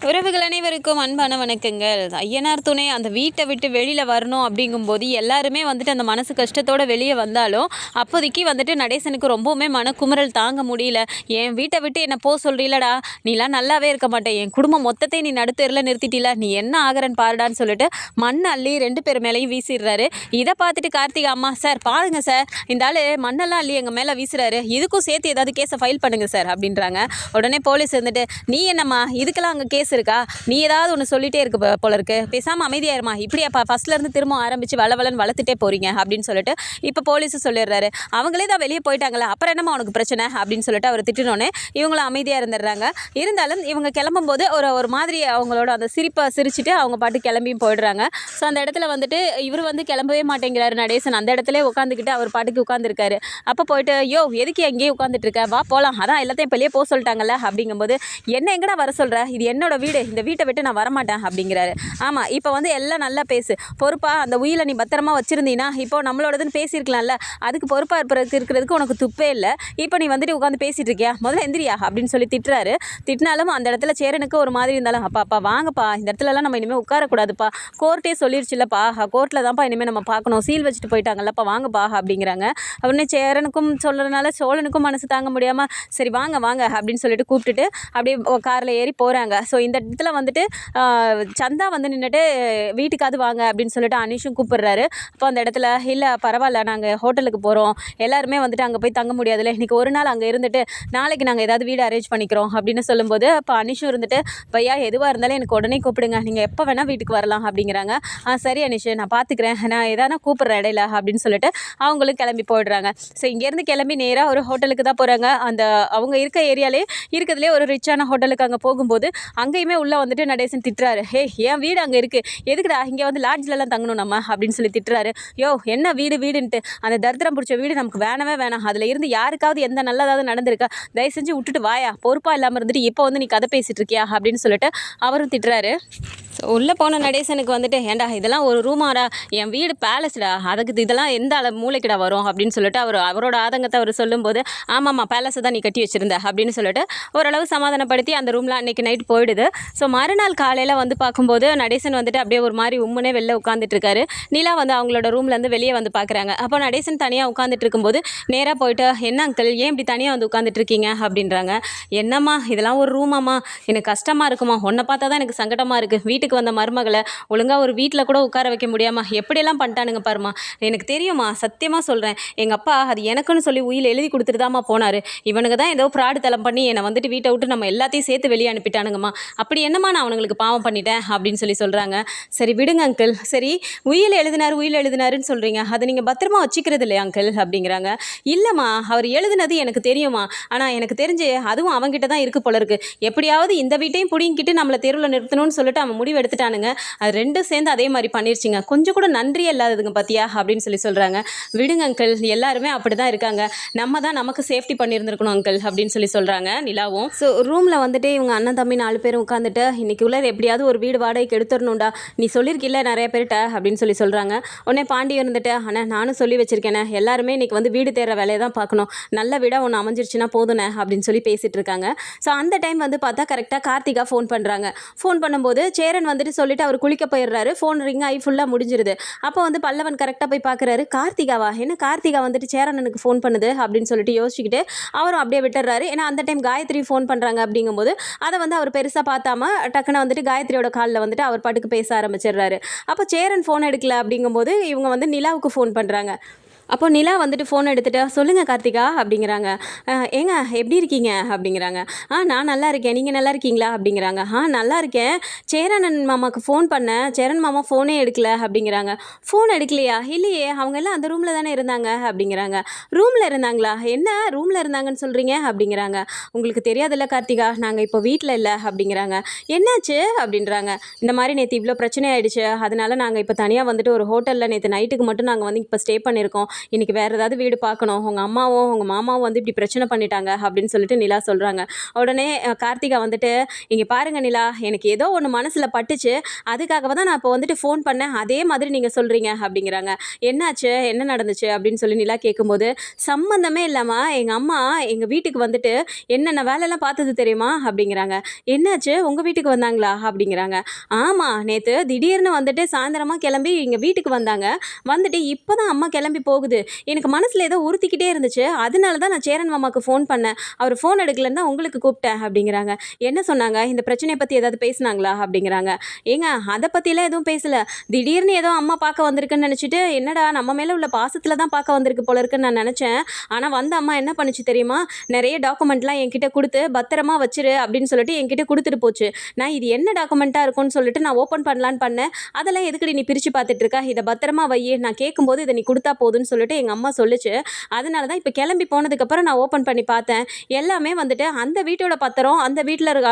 உறவுகள் அனைவருக்கும் அன்பான வணக்கங்கள். ஐயனார் துணை அந்த வீட்டை விட்டு வெளியில் வரணும் அப்படிங்கும்போது எல்லாருமே வந்துட்டு அந்த மனசு கஷ்டத்தோடு வெளியே வந்தாலும் அப்போதைக்கு வந்துட்டு நடேசனுக்கு ரொம்பவுமே மனக்குமுறல் தாங்க முடியல. என் வீட்டை விட்டு என்னை போ சொல்கிறீலடா, நீலாம் நல்லாவே இருக்க மாட்டேன், என் குடும்பம் மொத்தத்தை நீ நடுத்தெருல நிறுத்திட்டில, நீ என்ன ஆகிறன்னு பாருடான்னு சொல்லிட்டு மண் அள்ளி 2 பேர் மேலேயும் வீசிடுறாரு. இதை பார்த்துட்டு கார்த்திகா அம்மா, சார் பாருங்க சார், இந்த ஆள் மண்ணெல்லாம் அள்ளி எங்கள் மேலே வீசுறாரு, இதுக்கும் சேர்த்து ஏதாவது கேஸை ஃபைல் பண்ணுங்க சார் அப்படின்றாங்க. உடனே போலீஸ் வந்துட்டு, நீ என்னம்மா இதுக்கெல்லாம் அங்கே கேஸ் இருக்கா, நீ ஏதாவது ஒன்று சொல்லிட்டே இருக்கு போல இருக்கு, பேசாமல் அமைதியாயிருமா, இப்படியாப்பா ஃபர்ஸ்ட்லேருந்து திரும்ப ஆரம்பித்து வளவலன்னு வளர்த்துட்டே போறீங்க அப்படின்னு சொல்லிட்டு இப்போ போலீஸு சொல்லிடுறாரு. அவங்களே தான் வெளியே போயிட்டாங்களே, அப்புறம் என்னம்மா உனக்கு பிரச்சனை அப்படின்னு சொல்லிட்டு அவர் திட்டினோன்னே இவங்களும் அமைதியாக இருந்துடுறாங்க. இருந்தாலும் இவங்க கிளம்பும்போது ஒரு மாதிரி அவங்களோட அந்த சிரிப்பை சிரிச்சுட்டு அவங்க பாட்டு கிளம்பியும் போயிடுறாங்க. ஸோ அந்த இடத்துல வந்துட்டு இவர் வந்து கிளம்பவே மாட்டேங்கிறாரு நடேசன், அந்த இடத்துல உட்காந்துக்கிட்டு அவர் பாட்டுக்கு உட்காந்துருக்காரு. அப்போ போயிட்டு, யோ எதுக்கு எங்கேயே உட்காந்துட்டு இருக்க, வா போகலாம், அதான் எல்லாத்தையும் வெளியே போக சொல்லிட்டாங்கல்ல அப்படிங்கும்போது, என்ன எங்கடா வர சொல்கிற, இது என்னோட வீடு, இந்த வீட்டை விட்டு நான் வரமாட்டேன் அப்படிங்கிறாரு. ஆமாம், இப்போ வந்து எல்லாம் நல்லா பேசு, பொறுப்பா அந்த உயிரை நீ பத்திரமா வச்சுருந்தீங்கன்னா இப்போ நம்மளோடதுன்னு பேசியிருக்கலாம்ல, அதுக்கு பொறுப்பாக இருக்கிறதுக்கு உனக்கு துப்பே இல்லை, இப்போ நீ வந்துட்டு உட்காந்து பேசிகிட்டு இருக்கியா, முதல்ல எந்திரியா அப்படின்னு சொல்லி திட்டுறாரு. திட்டினாலும் அந்த இடத்துல சேரனுக்கு ஒரு மாதிரி இருந்தாலும், அப்பா வாங்கப்பா, இந்த இடத்துலலாம் நம்ம இனிமேல் உட்காரக்கூடாதுப்பா, கோர்ட்டே சொல்லிருச்சுல்லப்பா, கோர்ட்டில் தான்ப்பா இனிமேல் நம்ம பார்க்கணும், சீல் வச்சுட்டு போயிட்டாங்கல்லப்பா, வாங்கப்பா அப்படிங்கிறாங்க. உடனே சேரனுக்கும் சொல்கிறதுனால சோழனுக்கும் மனசு தாங்க முடியாமல், சரி வாங்க வாங்க அப்படின்னு சொல்லிட்டு கூப்பிட்டுட்டு அப்படியே காரில் ஏறி போகிறாங்க. ஸோ இந்த இடத்துல வந்துட்டு சந்தா வந்து நின்றுட்டு வீட்டுக்காவது வாங்க அப்படின்னு சொல்லிட்டு அனீஷும் கூப்பிடுறாரு. அப்போ அந்த இடத்துல, இல்லை பரவாயில்ல, நாங்கள் ஹோட்டலுக்கு போகிறோம், எல்லாருமே வந்துட்டு அங்கே போய் தங்க முடியாதுல்ல, இன்றைக்கி ஒரு நாள் அங்கே இருந்துட்டு நாளைக்கு நாங்கள் ஏதாவது வீடு அரேஞ்ச் பண்ணிக்கிறோம் அப்படின்னு சொல்லும்போது, அப்போ அனீஷும் இருந்துட்டு, பையா எதுவாக இருந்தாலும் எனக்கு உடனே கூப்பிடுங்க, நீங்கள் எப்போ வேணால் வீட்டுக்கு வரலாம் அப்படிங்கிறாங்க. சரி அனீஷ், நான் பார்த்துக்கிறேன், நான் எதானா கூப்பிட்றேன் இடையில அப்படின்னு சொல்லிட்டு அவங்களும் கிளம்பி போயிடுறாங்க. ஸோ இங்கேருந்து கிளம்பி நேராக ஒரு ஹோட்டலுக்கு தான் போகிறாங்க. அந்த அவங்க இருக்க ஏரியாலே இருக்கிறதுலே ஒரு ரிச்சான ஹோட்டலுக்கு அங்கே போகும்போது அங்கேயுமே உள்ளே வந்துட்டு நடேசன் திட்டுறாரு. ஹே, என் வீடு அங்கே இருக்குது, எதுக்குடா இங்கே வந்து லாட்ஜிலலாம் தங்கணும் நம்ம அப்படின்னு சொல்லி திட்டுறாரு. யோ என்ன வீடுன்ட்டு, அந்த தரித்திரம் பிடிச்ச வீடு நமக்கு வேணவே வேணாம், அதில் இருந்து யாருக்காவது எந்த நல்லதாவது நடந்திருக்கா, தயவு செஞ்சு விட்டுட்டு வாயா, பொறுப்பாக இல்லாமல் இருந்துட்டு இப்போ வந்து நீ கதை பேசிகிட்டு இருக்கியா அப்படின்னு சொல்லிட்டு அவரும் திட்டுறாரு. ஸோ உள்ளே போன நடேசனுக்கு வந்துட்டு, ஏண்டா இதெல்லாம் ஒரு ரூமாடா, என் வீடு பேலஸ்டா, அதுக்கு இதெல்லாம் எந்த மூளைக்கிடா வரும் அப்படின்னு சொல்லிட்டு அவரோட ஆதங்கத்தை அவர் சொல்லும்போது, ஆமாம்மா பேலஸை தான் நீ கட்டி வச்சுருந்த அப்படின்னு சொல்லிட்டு ஓரளவு சமாதானப்படுத்தி அந்த ரூமில் அன்றைக்கி நைட் போயிடுது. ஸோ மறுநாள் காலையில் வந்து பார்க்கும்போது நடேசன் வந்துட்டு அப்படியே ஒரு மாதிரி உம்முனே வெளில உட்காந்துட்ருக்காரு. நிலா வந்து அவங்களோட ரூம்லேருந்து வெளியே வந்து பார்க்குறாங்க. அப்போ நடேசன் தனியாக உட்காந்துட்டு இருக்கும்போது நேராக போயிட்டு, என்ன அங்கிள் ஏன் இப்படி தனியாக வந்து உட்காந்துட்ருக்கீங்க அப்படின்றாங்க. என்னம்மா இதெல்லாம் ஒரு ரூமாம்மா, எனக்கு கஷ்டமாக இருக்குமா, உன்னை பார்த்தா தான் எனக்கு சங்கடமாக இருக்குது, வீட்டுக்கு வந்த மருமகளை ஒழுங்காக ஒரு வீட்டில் கூட உட்கார வைக்க முடியாமல் எப்படியெல்லாம் பண்ணிட்டானுங்க பாருமா, எனக்கு தெரியுமா, சத்தியமாக சொல்கிறேன், எங்கள் அப்பா அது எனக்குன்னு சொல்லி உயிர் எழுதி கொடுத்துட்டு தாம்மா போனார், இவனுக்கு தான் ஏதோ ப்ராடு தலம் பண்ணி என்னை வந்துட்டு வீட்டை விட்டு நம்ம எல்லாத்தையும் சேர்த்து வெளியே அனுப்பிட்டானுங்கம்மா, அப்படி என்னம்மா நான் அவனுங்களுக்கு பாவம் பண்ணிட்டேன் அப்படின்னு சொல்லி சொல்கிறாங்க. சரி விடுங்க அங்கிள், சரி உயிர் எழுதினாருன்னு சொல்கிறீங்க, அதை நீங்கள் பத்திரமா வச்சுக்கிறது இல்லையா அங்கிள் அப்படிங்கிறாங்க. இல்லைம்மா, அவர் எழுதினது எனக்கு தெரியுமா, ஆனால் எனக்கு தெரிஞ்சு அதுவும் அவங்ககிட்ட தான் இருக்குது போல இருக்குது, எப்படியாவது இந்த வீட்டையும் பிடிங்கிட்டு நம்மளை தெருவில் நிறுத்தணும்னு சொல்லிட்டு அவன் முடிவு எடுத்துட்டானுங்க, அது ரெண்டும் சேர்ந்து அதே மாதிரி பண்ணிருச்சுங்க, கொஞ்சம் கூட நன்றியே இல்லாததுங்க பார்த்தியா அப்படின்னு சொல்லி சொல்கிறாங்க. விடுங்க அங்கிள், எல்லாருமே அப்படி தான் இருக்காங்க, நம்ம தான் நமக்கு சேஃப்டி பண்ணியிருந்துருக்கணும் அங்கிள் அப்படின்னு சொல்லி சொல்கிறாங்க நிலாவும். ஸோ ரூமில் வந்துட்டு இவங்க அண்ணன் தம்பி 4 பேரும் உட்காந்துட்டு, இன்றைக்கி உள்ள எப்படியாவது ஒரு வீடு வாடகைக்கு எடுத்துடணும்டா, நீ சொல்லியிருக்கில்ல நிறைய பேர்கிட்ட அப்படின்னு சொல்லி சொல்கிறாங்க. உடனே பாண்டி இருந்துட்டு, ஆனால் நானும் சொல்லி வச்சுருக்கேனே, எல்லாருமே இன்றைக்கி வந்து வீடு தேடுற வேலையை தான் பார்க்கணும், நல்ல வீடாக ஒன்று அமைஞ்சிருச்சுன்னா போதுனே அப்படின்னு சொல்லி பேசிகிட்டு இருக்காங்க. ஸோ அந்த டைம் வந்து பார்த்தா கரெக்டாக கார்த்திகா ஃபோன் பண்ணுறாங்க. ஃபோன் பண்ணும்போது சேரன் வந்துட்டு சொல்லிட்டு அவர் குளிக்க போயிடுறாரு. ஃபோன் ரிங் ஆகி ஃபுல்லாக முடிஞ்சிருது. அப்போ வந்து பல்லவன் கரெக்டாக போய் பார்க்குறாரு, கார்த்திகாவா, என்ன கார்த்திகா வந்துட்டு சேரனுக்கு ஃபோன் பண்ணுது அப்படின்னு சொல்லிட்டு யோசிச்சுக்கிட்டு அவரும் அப்படியே விட்டுறாரு. ஏன்னா அந்த டைம் காயத்ரி ஃபோன் பண்ணுறாங்க அப்படிங்கும்போது அதை வந்து அவர் பெருசாக பார்த்தாம டக்குன்னு வந்துட்டு காயத்ரியோட காலில் வந்துட்டு அவர் பாட்டுக்கு பேச ஆரம்பிச்சிடுறாரு. அப்போ சேரன் ஃபோன் எடுக்கல அப்படிங்கும்போது இவங்க வந்து நிலாவுக்கு ஃபோன் பண்ணுறாங்க. அப்போ நிலா வந்துட்டு ஃபோன் எடுத்துகிட்டு, சொல்லுங்கள் கார்த்திகா அப்படிங்கிறாங்க. ஏங்க எப்படி இருக்கீங்க அப்படிங்கிறாங்க. நான் நல்லா இருக்கேன், நீங்கள் நல்லா இருக்கீங்களா அப்படிங்கிறாங்க. நல்லா இருக்கேன், சேரன் மாமாவுக்கு ஃபோன் பண்ணேன், சேரன் மாமா ஃபோனே எடுக்கல அப்படிங்கிறாங்க. ஃபோன் எடுக்கலையா, இல்லையே, அவங்க எல்லாம் அந்த ரூமில் தானே இருந்தாங்க அப்படிங்கிறாங்க. ரூமில் இருந்தாங்களா, என்ன ரூமில் இருந்தாங்கன்னு சொல்கிறீங்க அப்படிங்கிறாங்க. உங்களுக்கு தெரியாதுல்ல கார்த்திகா, நாங்கள் இப்போ வீட்டில் இல்லை அப்படிங்கிறாங்க. என்னாச்சு அப்படின்றாங்க. இந்த மாதிரி நேற்று இவ்வளோ பிரச்சனை ஆகிடுச்சு, அதனால நாங்கள் இப்போ தனியாக வந்துட்டு ஒரு ஹோட்டலில் நேற்று நைட்டுக்கு மட்டும் நாங்கள் வந்து இப்போ ஸ்டே பண்ணியிருக்கோம், இன்னைக்கு வேறு ஏதாவது வீடு பார்க்கணும், உங்கள் அம்மாவும் உங்கள் மாமாவும் வந்து இப்படி பிரச்சனை பண்ணிட்டாங்க அப்படின்னு சொல்லிட்டு நிலா சொல்கிறாங்க. உடனே கார்த்திகா வந்துட்டு, இங்கே பாருங்க நிலா, எனக்கு ஏதோ ஒன்று மனசில் பட்டுச்சு, அதுக்காக தான் நான் இப்போ வந்துட்டு ஃபோன் பண்ணேன், அதே மாதிரி நீங்கள் சொல்கிறீங்க அப்படிங்கிறாங்க. என்னாச்சு, என்ன நடந்துச்சு அப்படின்னு சொல்லி நிலா கேட்கும்போது, சம்மந்தமே இல்லாமல் எங்கள் அம்மா எங்கள் வீட்டுக்கு வந்துட்டு என்னென்ன வேலையெல்லாம் பார்த்தது தெரியுமா அப்படிங்கிறாங்க. என்னாச்சு, உங்கள் வீட்டுக்கு வந்தாங்களா அப்படிங்கிறாங்க. ஆமாம், நேற்று திடீர்னு வந்துட்டு சாயந்தரமாக கிளம்பி எங்கள் வீட்டுக்கு வந்தாங்க. வந்துட்டு இப்போ தான் அம்மா கிளம்பி போகுது. எனக்கு மனசில் ஏதோ உறுத்திக்கிட்டே இருந்துச்சு, அதனால தான் நான் சேரன் மாமாவுக்கு ஃபோன் பண்ணேன், அவர் ஃபோன் எடுக்கலன்னு தான் உங்களுக்கு கூப்பிட்டேன் அப்படிங்கிறாங்க. என்ன சொன்னாங்க, இந்த பிரச்சனையை பற்றி ஏதாவது பேசுனாங்களா அப்படிங்கிறாங்க. ஏங்க அதை பற்றிலாம் எதுவும் பேசலை, திடீர்னு ஏதோ அம்மா பார்க்க வந்திருக்குன்னு நினச்சிட்டு, என்னடா நம்ம மேலே உள்ள பாசத்தில் தான் பார்க்க வந்திருக்கு போல இருக்குன்னு நான் நினச்சேன். ஆனால் வந்து அம்மா என்ன பண்ணுச்சு தெரியுமா, நிறைய டாக்குமெண்ட்லாம் என்கிட்ட கொடுத்து பத்திரமா வச்சிரு அப்படின்னு சொல்லிட்டு என்கிட்ட கொடுத்துட்டு போச்சு. நான் இது என்ன டாக்குமெண்ட்டாக இருக்கும்னு சொல்லிட்டு நான் ஓப்பன் பண்ணலான்னு பண்ணேன். அதெல்லாம் எதுக்கடி நீ பிரித்து பார்த்துட்டு இருக்கா, இதை பத்திரமா வை, நான் கேட்கும்போது இதை நீ கொடுத்தா போதுன்னு சொல்லிட்டு எங்கள் அம்மா சொல்லிச்சு. அதனால தான் இப்போ கிளம்பி போனதுக்கப்புறம் நான் ஓப்பன் பண்ணி பார்த்தேன். எல்லாமே வந்துட்டு அந்த வீட்டோட பத்திரம், அந்த வீட்டில் இருக்க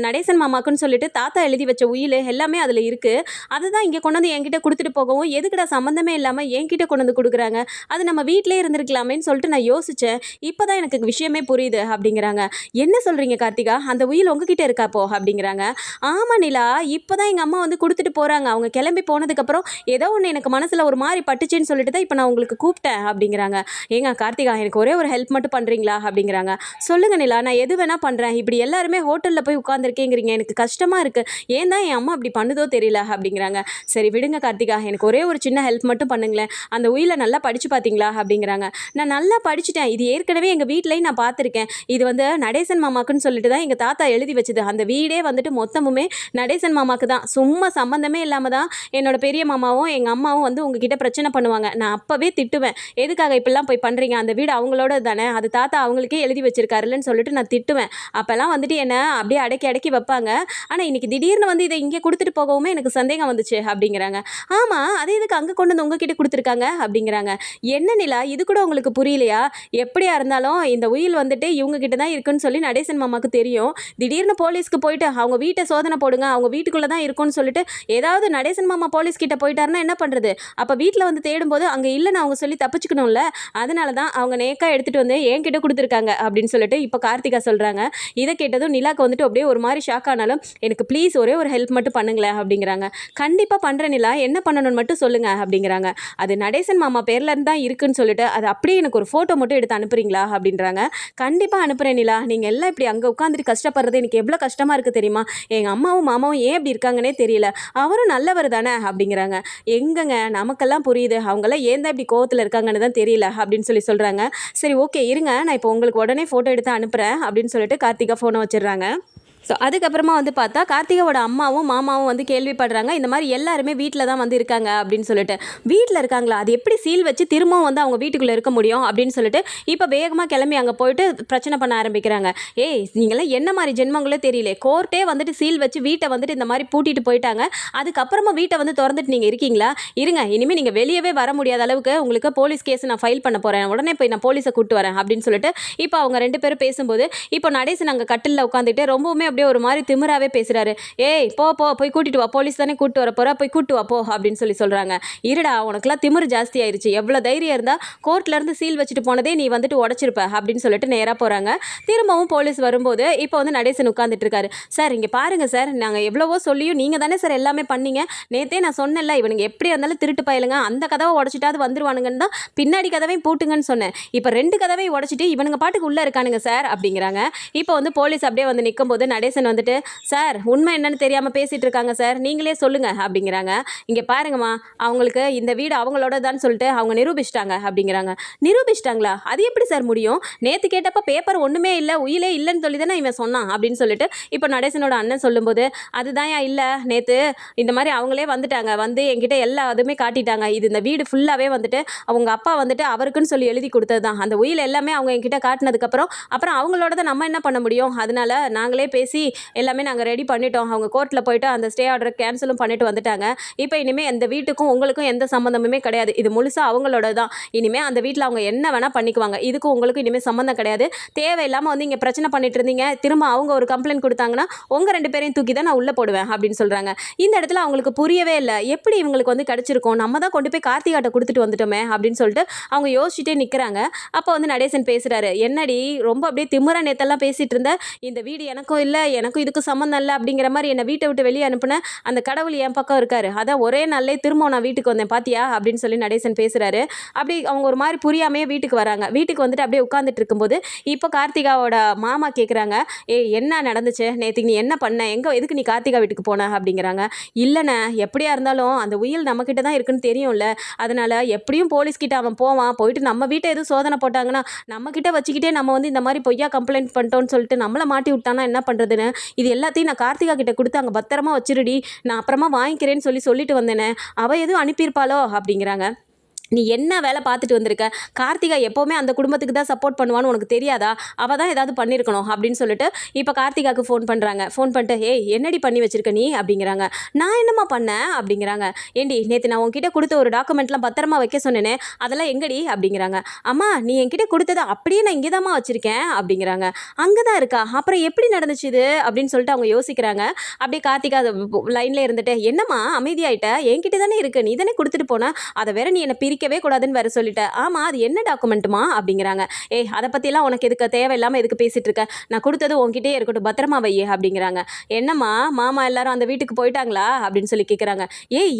நடேசன் மாமாக்குன்னு சொல்லிட்டு தாத்தா எழுதி வச்ச உயில் எல்லாமே அதில் இருக்குது. அதுதான் இங்கே கொண்டு வந்து என்கிட்ட கொடுத்துட்டு போகவும், எதுக்குடா சம்மந்தமே இல்லாமல் என்கிட்ட கொண்டு வந்து கொடுக்குறாங்க, அது நம்ம வீட்டிலே இருந்திருக்கலாமேன்னு சொல்லிட்டு நான் யோசித்தேன். இப்போ தான் எனக்கு விஷயமே புரியுது அப்படிங்கிறாங்க. என்ன சொல்கிறீங்க கார்த்திகா, அந்த உயில் உங்ககிட்ட இருக்காப்போ அப்படிங்கிறாங்க. ஆமாம் நிலா, இப்போ தான் எங்கள் அம்மா வந்து கொடுத்துட்டு போகிறாங்க, அவங்க கிளம்பி போனதுக்கப்புறம் ஏதோ ஒன்று எனக்கு மனசில் ஒரு மாதிரி பட்டுச்சுன்னு சொல்லிட்டு தான் இப்போ நான் உங்களுக்கு கூப்பிட்டேன் அப்படிங்கிறாங்க. ஏங்க கார்த்திகா, எனக்கு ஒரே ஒரு ஹெல்ப் மட்டும் பண்ணுறீங்களா அப்படிங்கிறாங்க. சொல்லுங்கள் நிலா, நான் எது வேணால் பண்ணுறேன், இப்படி எல்லாருமே ஹோட்டலில் போய் உட்காந்துருக்கேங்கிறீங்க, எனக்கு கஷ்டமாக இருக்குது, ஏன் தான் என் அம்மா அப்படி பண்ணுதோ தெரியல அப்படிங்கிறாங்க. சரி விடுங்க கார்த்திகா, எனக்கு ஒரே ஒரு சின்ன ஹெல்ப் மட்டும் பண்ணுங்களேன், அந்த உயிலை நல்லா படித்து பார்த்தீங்களா அப்படிங்கிறாங்க. நான் நல்லா படிச்சுட்டேன், இது ஏற்கனவே எங்கள் வீட்லேயும் நான் பார்த்துருக்கேன், இது வந்து நடேசன் மாமாக்குன்னு சொல்லிட்டு தான் எங்கள் தாத்தா எழுதி வச்சுது, அந்த வீடே வந்துட்டு மொத்தமுமே நடேசன் மாமாக்கு தான், சும்மா சம்மந்தமே இல்லாமல் தான் என்னோட பெரிய மாமாவும் எங்கள் அம்மாவும் வந்து உங்ககிட்ட பிரச்சனை பண்ணுவாங்க. நான் அப்போவே திட்டுவேன், எதுக்காக இப்படிலாம் போய் பண்ணுறீங்க, அந்த வீடு அவங்களோட தானே, அது தாத்தா அவங்களுக்கே எழுதி வச்சிருக்காருல்லன்னு சொல்லிட்டு நான் திட்டுவேன். அப்போல்லாம் வந்துட்டு என்னை அப்படியே அடக்கி அடக்கி வைப்பாங்க. ஆனால் இன்றைக்கி திடீர்னு வந்து இதை இங்கே கொடுத்துட்டு போகவுமே எனக்கு சந்தேகம் வந்துச்சு அப்படிங்கிறாங்க. ஆமாம், அதே இதுக்கு அங்கே கொண்டு வந்து உங்ககிட்ட கொடுத்துருக்காங்க அப்படிங்கிறாங்க. என்ன நிலா, இது கூட உங்களுக்கு புரியலையா, எப்படியா இருந்தாலும் இந்த உயில் வந்துட்டு இவங்க கிட்ட தான் இருக்குன்னு சொல்லி நடேசன் மாமாவுக்கு தெரியும். திடீர்னு போலீஸ்க்கு போயிட்டு அவங்க வீட்டை சோதனை போடுங்க, அவங்க வீட்டுக்குள்ளே தான் இருக்கும்னு சொல்லிட்டு ஏதாவது நடேசன் மாமா போலீஸ் கிட்ட போயிட்டாருன்னா என்ன பண்ணுறது, அப்போ வீட்டில் வந்து தேடும்போது அங்கே இல்லைன்னு அவங்க சொல்லி தப்பிச்சுக்கணும்ல, அதனால தான் அவங்க நேக்காக எடுத்துகிட்டு வந்து என்கிட்ட கொடுத்துருக்காங்க அப்படின்னு சொல்லிட்டு இப்போ கார்த்திகா சொல்கிறாங்க. இதை கேட்டதும் நிலாக்கு வந்துட்டு அப்படியே ஒரு மாதிரி ஷாக் ஆனாலும், எனக்கு ப்ளீஸ் ஒரே ஒரு ஹெல்ப் மட்டும் பண்ணுங்களேன் அப்படிங்கிறாங்க. கண்டிப்பாக பண்ணுறேன் நிலா, என்ன பண்ணணும்னு மட்டும் சொல்லுங்கள் அப்படிங்கிறாங்க. அது நடேசன் மாமா பேர்லேருந்து தான் இருக்குன்னு சொல்லிட்டு அது அப்படியே எனக்கு ஒரு ஃபோட்டோ மட்டும் எடுத்து அனுப்புறீங்களா அப்படின்றாங்க. கண்டிப்பாக அனுப்புகிறேன் நிலா, நீங்கள் எல்லாம் இப்படி அங்கே உட்காந்துட்டு கஷ்டப்படுறது எனக்கு எவ்வளோ கஷ்டமாக இருக்குது தெரியுமா, எங்கள் அம்மாவும் மாமாவும் ஏன் இப்படி இருக்காங்கன்னே தெரியல, அவரும் நல்லவர் தானே அப்படிங்கிறாங்க. எங்கங்க நமக்கெல்லாம் புரியுது, அவங்களாம் ஏன் தான் இப்படி கோவத்தில் இருக்காங்கன்னு தான் தெரியல அப்படின்னு சொல்லி சொல்கிறாங்க. சரி ஓகே இருங்க, நான் இப்போ உங்களுக்கு உடனே ஃபோட்டோ எடுத்து அனுப்புகிறேன் அப்படின்னு சொல்லிட்டு கார்த்திகா ஃபோனை வச்சிடுறாங்க. ஸோ அதுக்கப்புறமா வந்து பார்த்தா கார்த்திகாவோட அம்மாவும் மாமாவும் வந்து கேள்விப்படுறாங்க, இந்த மாதிரி எல்லாருமே வீட்டில் தான் வந்து இருக்காங்க அப்படின்னு சொல்லிட்டு. வீட்டில் இருக்காங்களா, அது எப்படி சீல் வச்சு திரும்பவும் வந்து அவங்க வீட்டுக்குள்ளே இருக்க முடியும் அப்படின்னு சொல்லிட்டு இப்போ வேகமாக கிளம்பி அங்கே போயிட்டு பிரச்சனை பண்ண ஆரம்பிக்கிறாங்க. ஏய் நீங்களாம் என்ன மாதிரி ஜென்மங்களே தெரியல, கோர்ட்டே வந்துட்டு சீல் வச்சு வீட்டை வந்துட்டு இந்த மாதிரி பூட்டிட்டு போயிட்டாங்க, அதுக்கப்புறமா வீட்டை வந்து திறந்துட்டு நீங்கள் இருக்கீங்களா, இருங்க இனிமேல் நீங்கள் வெளியவே வர முடியாத அளவுக்கு உங்களுக்கு போலீஸ் கேஸ் நான் ஃபைல் பண்ண போகிறேன், உடனே போய் நான் போலீஸை கூப்பிட்டு வரேன் அப்படின்னு சொல்லிட்டு இப்போ அவங்க ரெண்டு பேரும் பேசும்போது இப்போ நடேசன் அங்கே கட்டிலில் உட்காந்துட்டு ரொம்பவுமே அப்படியே ஒரு மாதிரி திமிராவே பேசுறாரு. ஏய் போ போ போய் கூட்டிட்டு வா, போலீஸ் தானே கூட்டு வர போறா, போய் கூட்டு வா போ அப்படின்னு சொல்லி சொல்றாங்க. இருடா உனக்குலாம் திமிரு ஜாஸ்தி ஆயிருச்சு, எவ்வளோ தைரியம் இருந்தா கோர்ட்ல இருந்து சீல் வச்சுட்டு போனதே நீ வந்துட்டு உடச்சிருப்ப அப்படின்னு சொல்லிட்டு நேராக போறாங்க. திரும்பவும் போலீஸ் வரும்போது இப்போ வந்து நடேசன் உட்காந்துட்டு இருக்காரு. சார் இங்கே பாருங்க சார், நாங்கள் எவ்வளவோ சொல்லியும் நீங்கள் தானே சார் எல்லாமே பண்ணீங்க, நேற்றே நான் சொன்னேன்ல இவனுங்க எப்படி இருந்தாலும் திருட்டு பயலுங்க, அந்த கதவை உடச்சிட்டாவது வந்துருவானுங்கன்னு தான் பின்னாடி கதவையும் பூட்டுங்கன்னு சொன்னேன், இப்போ ரெண்டு கதவையும் உடச்சிட்டு இவனுங்க பாட்டுக்கு உள்ளே இருக்கானுங்க சார் அப்படிங்கிறாங்க. இப்போ வந்து போலீஸ் அப்படியே வந்து நிற்கும் போது நடேசன் வந்துட்டு சார் உண்மை என்னன்னு தெரியாமல் பேசிகிட்டு இருக்காங்க சார், நீங்களே சொல்லுங்க அப்படிங்கிறாங்க. இங்கே பாருங்கம்மா, அவங்களுக்கு இந்த வீடு அவங்களோட தான் சொல்லிட்டு அவங்க நிரூபிச்சிட்டாங்க அப்படிங்கிறாங்க. நிரூபிச்சிட்டாங்களா, அது எப்படி சார் முடியும், நேற்று கேட்டப்போ பேப்பர் ஒன்றுமே இல்லை உயிலே இல்லைன்னு சொல்லி தானே இவன் சொன்னான் அப்படின்னு சொல்லிட்டு இப்போ நடேசனோட அண்ணன் சொல்லும்போது, அதுதான் இல்லை நேற்று இந்த மாதிரி அவங்களே வந்துட்டாங்க, வந்து என்கிட்ட எல்லா இதுவுமே காட்டிட்டாங்க, இது இந்த வீடு ஃபுல்லாகவே வந்துட்டு அவங்க அப்பா வந்துட்டு அவருக்குன்னு சொல்லி எழுதி கொடுத்தது தான், அந்த உயில் எல்லாமே அவங்க என்கிட்ட காட்டினதுக்கப்புறம் அப்புறம் அவங்களோட தான் நம்ம என்ன பண்ண முடியும், அதனால நாங்களே பேசி பேசி எல்லாமே நாங்கள் ரெடி பண்ணிட்டோம். அவங்க கோர்ட்டில் போயிட்டு அந்த ஸ்டே ஆர்டரை கேன்சலும் பண்ணிட்டு வந்துட்டாங்க. இப்போ இனிமேல் எந்த வீட்டுக்கும் உங்களுக்கும் எந்த சம்மந்தமுமே கிடையாது. இது முழுசாக அவங்களோட தான். இனிமேல் அந்த வீட்டில் அவங்க என்ன வேணால் பண்ணிக்குவாங்க. இதுக்கும் உங்களுக்கும் இனிமேல் சம்மந்தம் கிடையாது. தேவையில்லாமல் வந்து இங்கே பிரச்சனை பண்ணிட்டு இருந்தீங்க. திரும்ப அவங்க ஒரு கம்ப்ளைண்ட் கொடுத்தாங்கன்னா உங்கள் 2 பேரையும் தூக்கி தான் நான் உள்ளே போடுவேன் அப்படின்னு சொல்கிறாங்க. இந்த இடத்துல அவங்களுக்கு புரியவே இல்லை. எப்படி இவங்களுக்கு வந்து கிடச்சிருக்கும், நம்ம தான் கொண்டு போய் கார்த்திகாட்ட கொடுத்துட்டு வந்துட்டோமே அப்படின்னு சொல்லிட்டு அவங்க யோசிச்சுட்டே நிற்கிறாங்க. அப்போ வந்து நடேசன் பேசுகிறாரு, என்னடி ரொம்ப அப்படியே திமிரா நேத்தெல்லாம் பேசிகிட்டு இருந்த, இந்த வீடு எனக்கும் இல்லை, எனக்கும் இதுக்கும் சம்மந்தம் இல்லை அப்படிங்கிற மாதிரி என்னை வீட்டை விட்டு வெளியே அனுப்புன அந்த கடவுள் என் பக்கம் இருக்காரு, அதான் ஒரே நாள்லே திரும்ப நான் வீட்டுக்கு வந்தேன் பாத்தியா அப்படின்னு சொல்லி நடேசன் பேசுகிறாரு. அப்படி அவங்க ஒரு மாதிரி புரியாமையே வீட்டுக்கு வராங்க. வீட்டுக்கு வந்துட்டு அப்படியே உட்காந்துட்டு இருக்கும்போது இப்போ கார்த்திகாவோட மாமா கேட்குறாங்க, என்ன நடந்துச்சு நேற்றுக்கு, நீ என்ன பண்ண, எதுக்கு நீ கார்த்திகா வீட்டுக்கு போன அப்படிங்கிறாங்க. இல்லைண்ணே, எப்படியா இருந்தாலும் அந்த உயில் நம்மக்கிட்ட தான் இருக்குன்னு தெரியும்ல, அதனால் எப்படியும் போலீஸ்கிட்ட அவன் போவான், போயிட்டு நம்ம வீட்டை எதுவும் சோதனை போட்டாங்கன்னா நம்மக்கிட்ட வச்சுக்கிட்டே நம்ம வந்து இந்த மாதிரி பொய்யா கம்ப்ளைண்ட் பண்ணிட்டோன்னு சொல்லிட்டு நம்மளை மாட்டி விட்டானா என்ன பண்ணுறதுன்னு, இது எல்லாத்தையும் நான் கார்த்திகா கிட்ட கொடுத்து அங்கே பத்திரமா வச்சிருடி, நான் அப்புறமா வாங்கிக்கிறேன்னு சொல்லிட்டு வந்தேனே, அவள் எதுவும் அனுப்பியிருப்பாளோ அப்படிங்கிறாங்க. நீ என்ன வேலை பார்த்துட்டு வந்திருக்க, கார்த்திகா எப்போவுமே அந்த குடும்பத்துக்கு தான் சப்போர்ட் பண்ணுவான்னு உனக்கு தெரியாதா, அவள் தான் ஏதாவது பண்ணியிருக்கணும் அப்படின்னு சொல்லிட்டு இப்போ கார்த்திகாவுக்கு ஃபோன் பண்ணுறாங்க. ஃபோன் பண்ணிட்டு, ஏய் என்னடி பண்ணி வச்சிருக்க நீ அப்படிங்கிறாங்க. நான் என்னம்மா பண்ணேன் அப்படிங்கிறாங்க. ஏண்டி நேற்று நான் உங்ககிட்ட கொடுத்த ஒரு டாக்குமெண்ட்லாம் பத்திரமா வைக்க சொன்னேனே, அதெல்லாம் எங்கடி அப்படிங்கிறாங்க. அம்மா நீ என்கிட்ட கொடுத்ததை அப்படியே நான் இங்கே தான்மா வச்சுருக்கேன் அப்படிங்கிறாங்க. அங்கே தான் இருக்கா, அப்புறம் எப்படி நடந்துச்சு இது அப்படின்னு சொல்லிட்டு அவங்க யோசிக்கிறாங்க. அப்படியே கார்த்திகா லைனில் இருந்துட்டு, என்னம்மா அமைதியாயிட்ட, என்கிட்ட தானே இருக்கு, நீ தானே கொடுத்துட்டு போன, அதை வேற நீ என்னை பிரிக்கவே கூடாதுன்னு வேற சொல்லிட்டேன். ஆமா அது என்ன டாக்குமெண்ட்டுமா அப்படிங்கிறாங்க. அதை பற்றிலாம் உனக்கு எதுக்கு, தேவையில்லாமல் எதுக்கு பேசிட்டு இருக்க, நான் கொடுத்தது உன்கிட்டே இருக்கட்டும், பத்திரமா வை அப்படிங்கிறாங்க. என்னம்மா மாமா எல்லாரும் அந்த வீட்டுக்கு போயிட்டாங்களா அப்படின்னு சொல்லி கேட்குறாங்க.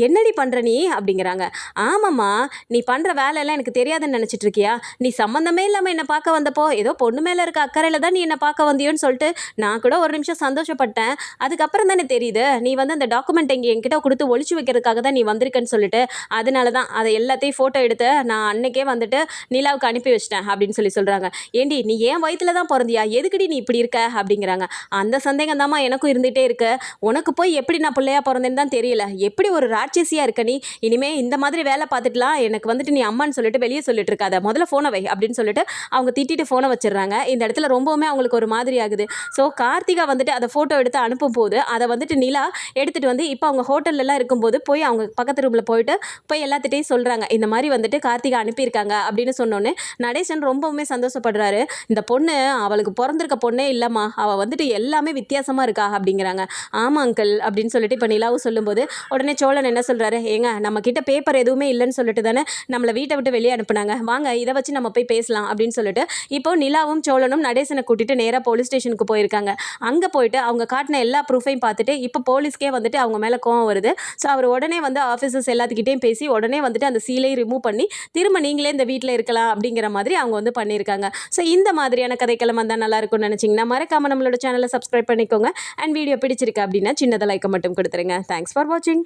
என்னடி பண்ணுற நீ அப்படிங்கிறாங்க. ஆமாம்மா, நீ பண்ணுற வேலையெல்லாம் எனக்கு தெரியாதுன்னு நினச்சிட்டு இருக்கியா, நீ சம்மந்தமே இல்லாமல் என்னை பார்க்க வந்தப்போ ஏதோ பொண்ணு மேலே இருக்க அக்கறையில் தான் நீ என்னை பார்க்க வந்தியோன்னு சொல்லிட்டு நான் கூட ஒரு நிமிஷம் சந்தோஷப்பட்டேன். அதுக்கப்புறம் தானே தெரியுது நீ வந்து அந்த டாக்குமெண்ட் இங்கே என்கிட்ட கொடுத்து ஒழிச்சு வைக்கிறதுக்காக தான் நீ வந்திருக்கேன்னு சொல்லிட்டு, அதனால தான் அதை எல்லாத்தையும் ஃபோட்டோ எடுத்து நான் அன்னைக்கே வந்துட்டு நிலாவுக்கு அனுப்பி வச்சிட்டேன் அப்படின்னு சொல்கிறாங்க. ஏண்டி நீ ஏன் வயிற்றுல தான் பிறந்தியா, எதுக்குடி நீ இப்படி இருக்க அப்படிங்கிறாங்க. அந்த சந்தேகம் தாம்மா எனக்கும் இருந்துகிட்டே இருக்கு, உனக்கு போய் எப்படி நான் பிள்ளையா பிறந்தேன்னு தான் தெரியல, எப்படி ஒரு ராட்சசியாக இருக்க நீ, இனிமே இந்த மாதிரி வேலை பார்த்துட்டுலாம் எனக்கு வந்துட்டு நீ அம்மான்னு சொல்லிட்டு வெளியே சொல்லிட்டு இருக்காத, முதல்ல ஃபோனை வை அப்படின்னு சொல்லிட்டு அவங்க திட்டிட்டு ஃபோனை வச்சிடுறாங்க. இந்த இடத்துல ரொம்பவுமே அவங்களுக்கு ஒரு மாதிரி ஆகுது. ஸோ கார்த்திகா வந்துட்டு அதை ஃபோட்டோ எடுத்து அனுப்பும் போது அதை வந்துட்டு நிலா எடுத்துகிட்டு வந்து இப்போ அவங்க ஹோட்டல்லாம் இருக்கும்போது போய் அவங்க பக்கத்து ரூமில் போய் எல்லாத்திட்டையும் சொல்கிறாங்க, இந்த மாதிரி வந்துட்டு கார்த்திகா அனுப்பியிருக்காங்க அப்படின்னு சொன்னோன்னே நடேசன் ரொம்பவுமே சந்தோஷப்படுறாரு. இந்த பொண்ணு அவளுக்கு பிறந்திருக்க பொண்ணே இல்லைம்மா, அவள் வந்துட்டு எல்லாமே வித்தியாசமாக இருக்கா அப்படிங்கிறாங்க. ஆமாம் அங்கிள் அப்படின்னு சொல்லிட்டு இப்போ நிலாவும் சொல்லும்போது உடனே சோழன் என்ன சொல்கிறாரு, நம்ம கிட்ட பேப்பர் எதுவுமே இல்லைன்னு சொல்லிட்டு தானே நம்மளை வீட்டை விட்டு வெளியே அனுப்புனாங்க, வாங்க இதை வச்சு நம்ம போய் பேசலாம் அப்படின்னு சொல்லிட்டு இப்போ நிலாவும் சோழனும் நடேசனை கூட்டிட்டு நேராக போலீஸ் ஸ்டேஷனுக்கு போயிருக்காங்க. அங்கே போயிட்டு அவங்க காட்டின எல்லா ப்ரூஃபையும் பார்த்துட்டு இப்போ போலீஸ்க்கே வந்துட்டு அவங்க மேலே கோவம் வருது. ஸோ அவர் உடனே வந்து ஆஃபீஸர்ஸ் எல்லாத்துக்கிட்டையும் பேசி உடனே வந்துட்டு அந்த சீலையும் ரிமூவ் பண்ணி திரும்ப நீங்களே இந்த வீட்டில் இருக்கலாம் அப்படிங்கிற மாதிரி அவங்க வந்து பண்ணியிருக்காங்க. ஸோ இந்த மாதிரியான கதைக்களம் வந்தால் நல்லா இருக்கும்னு நினச்சிங்கன்னா மறக்காம நம்மளோட சேனலை சப்ஸ்கிரைப் பண்ணிக்கோங்க. அண்ட் வீடியோ பிடிச்சிருக்கு அப்படின்னா சின்னதாக லைக்கை மட்டும் கொடுத்துருங்க. தேங்க்ஸ் ஃபார் வாட்சிங்.